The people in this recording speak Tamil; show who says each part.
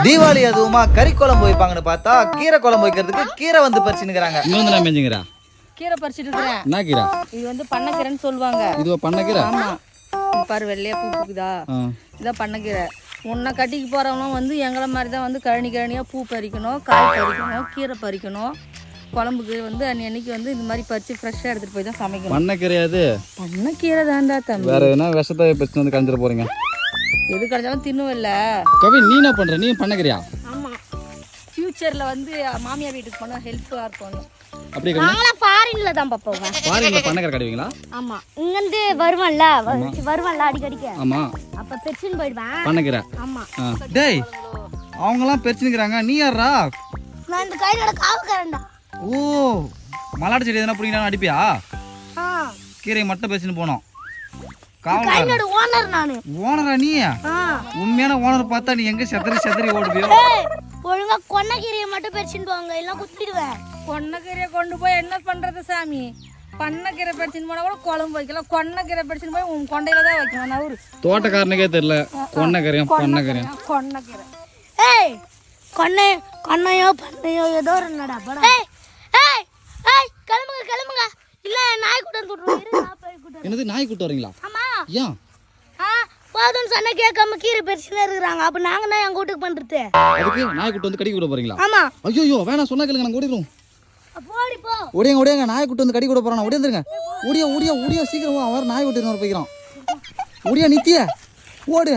Speaker 1: தீபாவளி அதுவுமா கறி குழம்பு வைப்பாங்கன்னு பார்த்தா கீரை குழம்பு வைக்கிறதுக்கு கீரை வந்து பறிச்சுன்னுக்குறாங்க.
Speaker 2: இங்க வந்து நான் மேஞ்சுங்கிறா
Speaker 3: கீரை பறிச்சிட்டு இருக்கிறேன்.
Speaker 2: என்ன கீரை?
Speaker 3: இது வந்து பண்ணக்கீரைன்னு சொல்லுவாங்க.
Speaker 2: இதுவா பண்ணக்கீரை?
Speaker 3: ஆமா, பாரு வெள்ளையா பூ பூக்குதா, இதான் பண்ணக்கீரை. முன்ன கட்டிக்கு போறவங்களும் வந்து எங்களை மாதிரி தான் வந்து கழனியாக பூ பறிக்கணும், காய் பறிக்கணும், கீரை பறிக்கணும். குழம்புக்கு வந்து அன்னைக்கு வந்து இந்த மாதிரி பறிச்சு ஃப்ரெஷ்ஷாக எடுத்துட்டு போய் தான் சமைக்கணும்.
Speaker 2: பண்ணக்கீரை அது?
Speaker 3: பண்ணக்கீரை தான்டா தம்பி.
Speaker 2: வேற எதுனா விஷத்தை பிரச்சனை வந்து கஞ்சிட போறீங்க?
Speaker 3: எது கிடைச்சாலும் தின்னுவில்ல.
Speaker 2: கவி நீ என்ன பண்ற? நீ பண்ணக்கீரையா?
Speaker 3: ஆமா, ஃபியூச்சர்ல வந்து மாமியார் வீட்டுக்கு போனா ஹெல்ப்ஃபுல்லா இருக்கும்.
Speaker 2: அப்படியே
Speaker 4: நாங்களாம் ஃபாரின்ல தான் பாப்போம்.
Speaker 2: ஃபாரின்ல பண்ணக்கீரை கட்டுவீங்களா?
Speaker 4: ஆமா, இங்க இருந்து வருவன்ல அடிக்கடிக்க.
Speaker 2: ஆமா,
Speaker 4: அப்ப பெருசுன்னு போயிடுவேன்.
Speaker 2: பண்ணக்கீரை.
Speaker 4: ஆமா.
Speaker 1: டேய் அவங்கலாம் பறிச்சுன்னுக்குறாங்க, நீ யாரா?
Speaker 4: நான் இந்த கையோட காவக்காரன்டா.
Speaker 1: ஓ, மலாட்டு செடி எதனா பிடிக்கலாம் அடிப்பியா? கீரையை மட்டும் பறிச்சுன்னு போனோம்.
Speaker 4: கையோட ஓனர் நானு.
Speaker 1: ஓனரா நீ? உண்மையான ஓனர் பார்த்தா நீ எங்க செதறி ஓடுவியோ?
Speaker 4: ஒழுங்கா கொன்னக்கீரையை மட்டும் பறிச்சுட்டு போவாங்க, எல்லாம் குத்திடுவேன்.
Speaker 3: கொன்னக்கீரையை கொண்டு போய் என்ன பண்றது சாமி? பண்ணக்கீரை பறிச்சுன்னு போனா கூட குழம்பு வைக்கலாம், கொன்னக்கீரை பறிச்சுன்னு போய் உன் கொண்டையில தான் வைக்கணும். அவரு
Speaker 2: தோட்டக்காரனுக்கே தெரியல கொன்னக்கீரையும் பண்ணக்கீரையும்.
Speaker 3: கொன்னக்கீரை
Speaker 4: ஏய், கொன்னையோ பண்ணையோ ஏதோ ஒரு நடா படா. ஏய் ஏய் ஏய், கிளம்புங்க. இல்ல நாய் கூட்டம் கூட்டுறோம்.
Speaker 2: என்னது நாய் கூட்டு வரீங்களா?
Speaker 4: ஆமா.
Speaker 2: ஏன்?
Speaker 4: போதும் சொன்ன கேட்காம கீரை பறிச்சுன்னு இருக்கிறாங்க. அப்ப நாங்க தான் எங்க வீட்டுக்கு பண்றது.
Speaker 2: அதுக்கு நாய் கூட்டு வந்து கடி கூட போறீங்களா?
Speaker 4: ஆமா.
Speaker 2: ஐயோ வேணாம், சொன்னா கேளுங்க, நாங்க ஓடிடுவோம்.
Speaker 4: போடி போ.
Speaker 2: ஓடியாங்க, நாய் கூட்டு வந்து கடி கூட போறானா? ஓடியாந்துருங்க. ஓடியா சீக்கிரம் வா, அவர் நாய் கூட்டு போய்க்கிறான். ஓடியா நித்திய ஓடு.